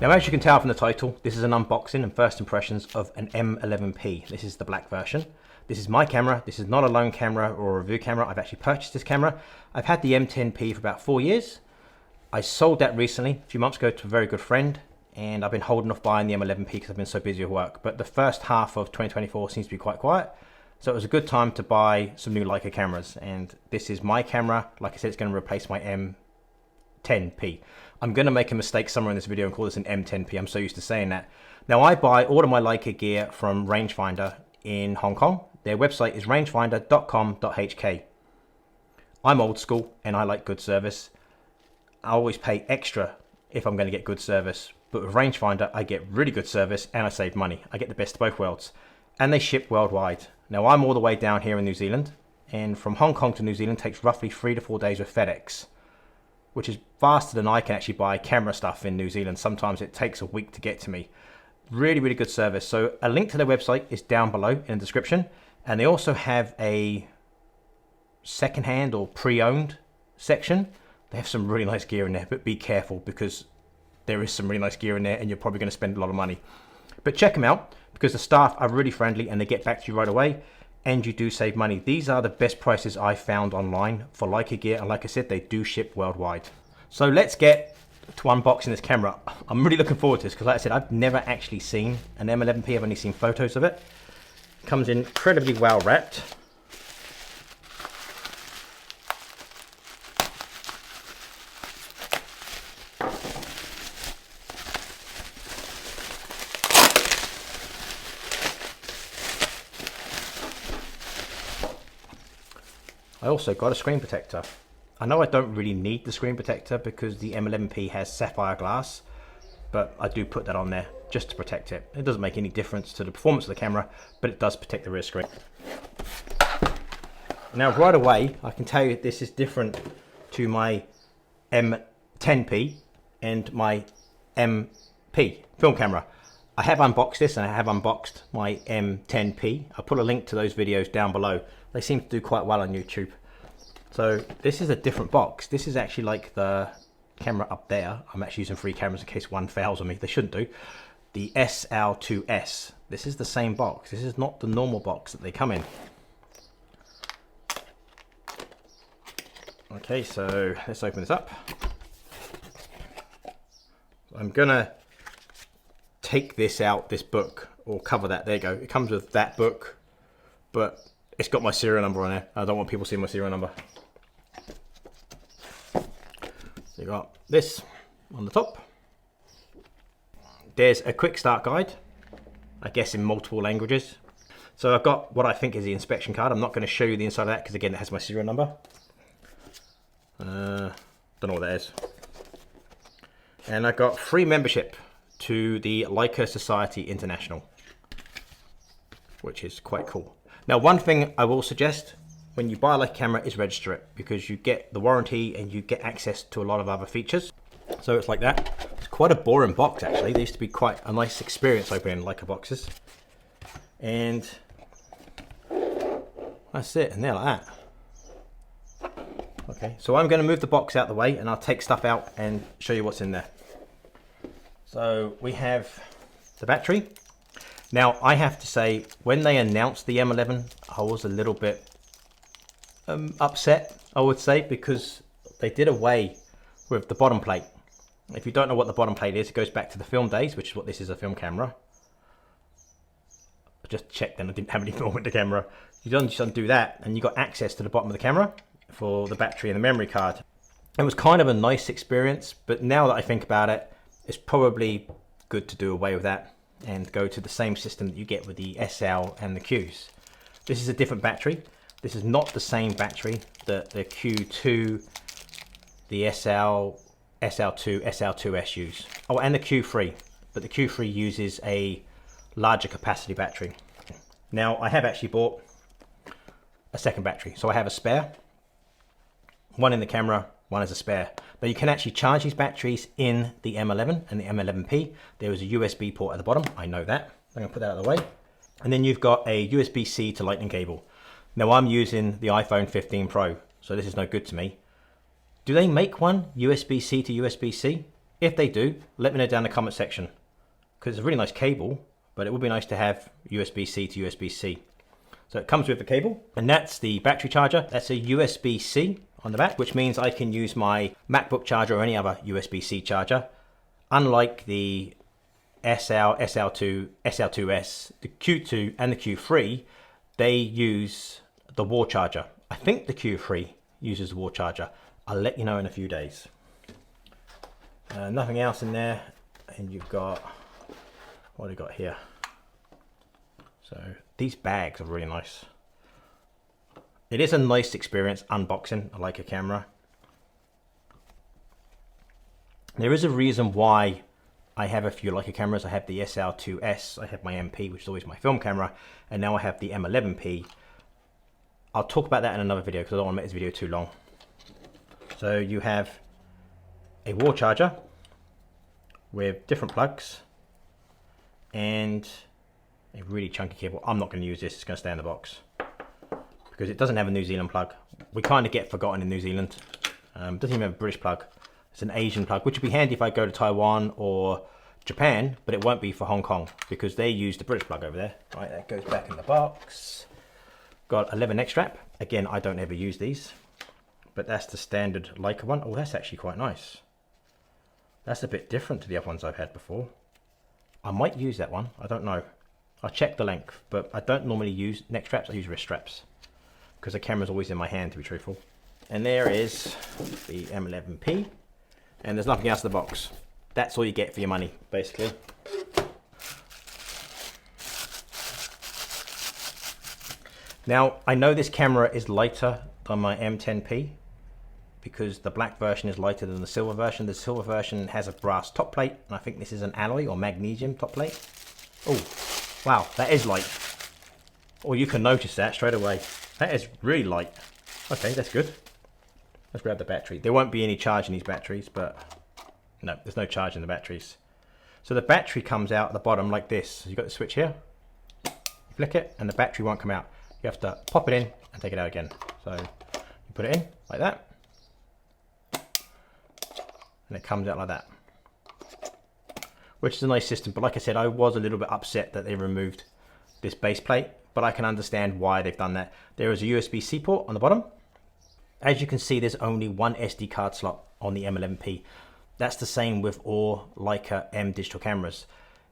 Now, as you can tell from the title, this is an unboxing and first impressions of an M11P. This is the black version. This is my camera. This is not a loan camera or a review camera. I've actually purchased this camera. I've had the M10P for about 4 years. I sold that recently, a few months ago, to a very good friend, and I've been holding off buying the M11P because I've been so busy with work. But the first half of 2024 seems to be quite quiet, so it was a good time to buy some new Leica cameras. And this is my camera. Like I said, it's going to replace my M10P. I'm going to make a mistake somewhere in this video and call this an M10P. I'm so used to saying that. Now, I buy all of my Leica gear from RangeFinder in Hong Kong. Their website is rangefinder.com.hk. I'm old school and I like good service. I always pay extra if I'm going to get good service. But with RangeFinder, I get really good service and I save money. I get the best of both worlds. And they ship worldwide. Now, I'm all the way down here in New Zealand. And from Hong Kong to New Zealand takes roughly 3 to 4 days with FedEx, which is faster than I can actually buy camera stuff in New Zealand. Sometimes it takes a week to get to me. Really, really good service. So a link to their website is down below in the description. And they also have a secondhand or pre-owned section. They have some really nice gear in there, but be careful because there is some really nice gear in there and you're probably going to spend a lot of money. But check them out because the staff are really friendly and they get back to you right away and you do save money. These are the best prices I found online for Leica gear, and like I said, they do ship worldwide. So let's get to unboxing this camera. I'm really looking forward to this because like I said, I've never actually seen an M11P. I've only seen photos of it. It comes incredibly well wrapped. I also got a screen protector. I know I don't really need the screen protector because the M11P has sapphire glass, but I do put that on there just to protect it. It doesn't make any difference to the performance of the camera, but it does protect the rear screen. Now, right away, I can tell you this is different to my M10P and my MP film camera. I have unboxed this and I have unboxed my M10P. I'll put a link to those videos down below. They seem to do quite well on YouTube. So this is a different box. This is actually like the camera up there. I'm actually using 3 cameras in case one fails on me. They shouldn't do. The SL2S. This is the same box. This is not the normal box that they come in. Okay, so let's open this up. I'm gonna take this out, this book, or cover that. There you go. It comes with that book, but it's got my serial number on there. I don't want people seeing my serial number. So you got this on the top. There's a quick start guide, I guess in multiple languages. So I've got what I think is the inspection card. I'm not going to show you the inside of that because again it has my serial number. Don't know what that is. And I got free membership to the Leica Society International, which is quite cool. Now, one thing I will suggest when you buy a Leica camera is register it because you get the warranty and you get access to a lot of other features. So it's like that. It's quite a boring box actually. There used to be quite a nice experience opening Leica boxes. And that's it, and they're like that. Okay, so I'm going to move the box out the way and I'll take stuff out and show you what's in there. So we have the battery. Now, I have to say, when they announced the M11, I was a little bit upset, I would say, because they did away with the bottom plate. If you don't know what the bottom plate is, it goes back to the film days, which is what this is, a film camera. I just checked and I didn't have any film with the camera. You don't just undo that, and you got access to the bottom of the camera for the battery and the memory card. It was kind of a nice experience, but now that I think about it, it's probably good to do away with that and go to the same system that you get with the SL and the Qs. This is a different battery. This is not the same battery that the Q2, the SL, SL2, SL2S use. Oh, and the Q3, but the Q3 uses a larger capacity battery. Now, I have actually bought a second battery. So I have a spare, one in the camera, one as a spare. Now you can actually charge these batteries in the M11 and the M11P. There is a USB port at the bottom, I know that. I'm gonna put that out of the way. And then you've got a USB-C to lightning cable. Now I'm using the iPhone 15 Pro, so this is no good to me. Do they make one USB-C to USB-C? If they do, let me know down in the comment section, because it's a really nice cable, but it would be nice to have USB-C to USB-C. So it comes with the cable, and that's the battery charger. That's a USB-C on the back, which means I can use my MacBook charger or any other USB-C charger. Unlike the SL, SL2, SL2S, the Q2 and the Q3, they use the wall charger. I think the Q3 uses the wall charger. I'll let you know in a few days. Nothing else in there, and you've got, what have you got here? So these bags are really nice. It is a nice experience unboxing a Leica camera. There is a reason why I have a few Leica cameras. I have the SL2S, I have my MP, which is always my film camera, and now I have the M11-P. I'll talk about that in another video because I don't want to make this video too long. So you have a wall charger with different plugs and a really chunky cable. I'm not going to use this, it's going to stay in the box because it doesn't have a New Zealand plug. We kind of get forgotten in New Zealand. It doesn't even have a British plug. It's an Asian plug, which would be handy if I go to Taiwan or Japan, but it won't be for Hong Kong because they use the British plug over there. Right, that goes back in the box. Got a leather neck strap. Again, I don't ever use these, but that's the standard Leica one. Oh, that's actually quite nice. That's a bit different to the other ones I've had before. I might use that one, I don't know. I'll check the length, but I don't normally use neck straps, I use wrist straps because the camera's always in my hand, to be truthful. And there is the M11-P, and there's nothing else in the box. That's all you get for your money, basically. Now, I know this camera is lighter than my M10P because the black version is lighter than the silver version. The silver version has a brass top plate, and I think this is an alloy or magnesium top plate. Oh, wow, that is light. Or you can notice that straight away. That is really light. Okay, that's good. Let's grab the battery. There won't be any charge in these batteries, but no, there's no charge in the batteries. So the battery comes out at the bottom like this. So you've got the switch here. You flick it, and the battery won't come out. You have to pop it in and take it out again. So you put it in like that, and it comes out like that, which is a nice system. But like I said, I was a little bit upset that they removed this base plate, but I can understand why they've done that. There is a USB-C port on the bottom. As you can see, there's only one SD card slot on the M11-P. That's the same with all Leica M digital cameras.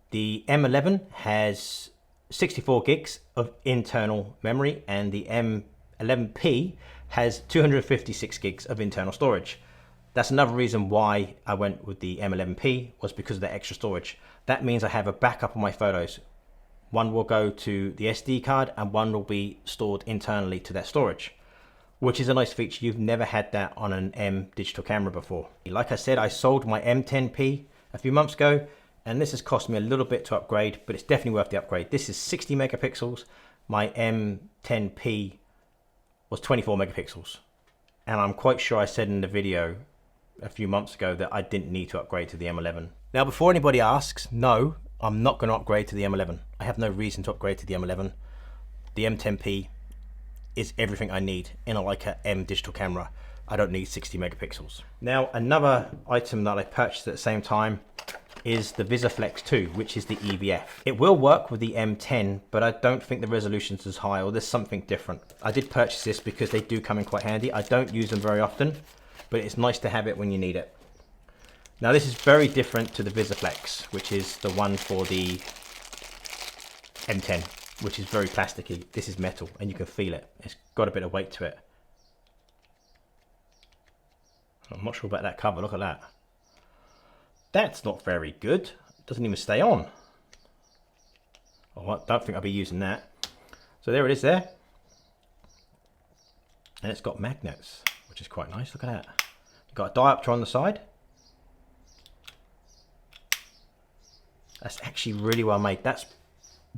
The M11 has 64 gigs of internal memory, and the M11-P has 256 gigs of internal storage. That's another reason why I went with the M11-P, was because of the extra storage. That means I have a backup of my photos. One will go to the SD card and one will be stored internally to that storage, which is a nice feature. You've never had that on an M digital camera before. Like I said, I sold my M10P a few months ago, and this has cost me a little bit to upgrade, but it's definitely worth the upgrade. This is 60 megapixels. My M10P was 24 megapixels. And I'm quite sure I said in the video a few months ago that I didn't need to upgrade to the M11. Now, before anybody asks, no, I'm not going to upgrade to the M11. I have no reason to upgrade to the M11. The M10P is everything I need in a Leica M digital camera. I don't need 60 megapixels. Now, another item that I purchased at the same time is the VisiFlex 2, which is the EVF. It will work with the M10, but I don't think the resolution's as high, or there's something different. I did purchase this because they do come in quite handy. I don't use them very often, but it's nice to have it when you need it. Now, this is very different to the VisiFlex, which is the one for the M10, which is very plasticky. This is metal, and you can feel it. It's got a bit of weight to it. I'm not sure about that cover, look at that. That's not very good. It doesn't even stay on. Oh, I don't think I'll be using that. So there it is there. And it's got magnets, which is quite nice. Look at that. You've got a diopter on the side. That's actually really well made. That's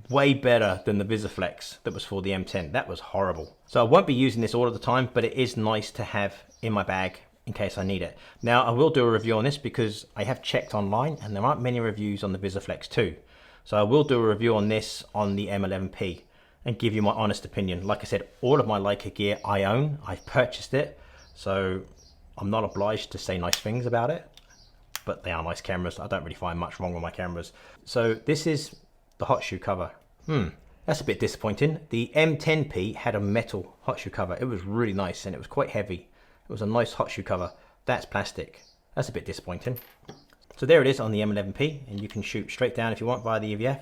way better than the VisiFlex that was for the M10. That was horrible. So I won't be using this all of the time, but it is nice to have in my bag in case I need it. Now, I will do a review on this because I have checked online and there aren't many reviews on the VisiFlex 2. So I will do a review on this on the M11-P and give you my honest opinion. Like I said, all of my Leica gear I own. I've purchased it, so I'm not obliged to say nice things about it. but they are nice cameras. I don't really find much wrong with my cameras. So this is the hot shoe cover. That's a bit disappointing. The M10P had a metal hot shoe cover. It was really nice and it was quite heavy. It was a nice hot shoe cover. That's plastic. That's a bit disappointing. So there it is on the M11P, and you can shoot straight down if you want via the EVF,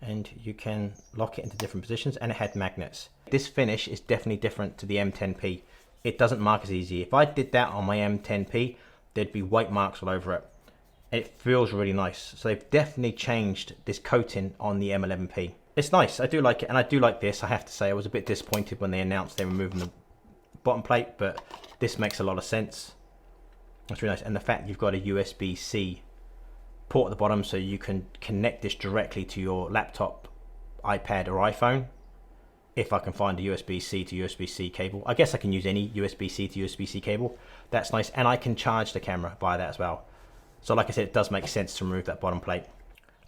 and you can lock it into different positions, and it had magnets. This finish is definitely different to the M10P. It doesn't mark as easy. If I did that on my M10P, there'd be white marks all over it. It feels really nice. So they've definitely changed this coating on the M11P. It's nice, I do like it, and I do like this. I have to say I was a bit disappointed when they announced they were removing the bottom plate, but this makes a lot of sense. That's really nice, and the fact you've got a USB-C port at the bottom so you can connect this directly to your laptop, iPad or iPhone. If I can find a USB-C to USB-C cable. I guess I can use any USB-C to USB-C cable. That's nice, and I can charge the camera via that as well. So like I said, it does make sense to remove that bottom plate.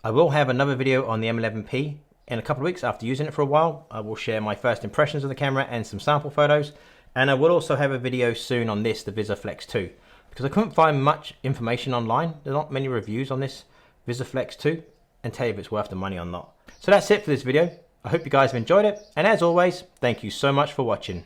I will have another video on the M11P in a couple of weeks after using it for a while. I will share my first impressions of the camera and some sample photos. And I will also have a video soon on this, the VisiFlex 2. Because I couldn't find much information online. There are not many reviews on this VisiFlex 2 and tell you if it's worth the money or not. So that's it for this video. I hope you guys have enjoyed it. And as always, thank you so much for watching.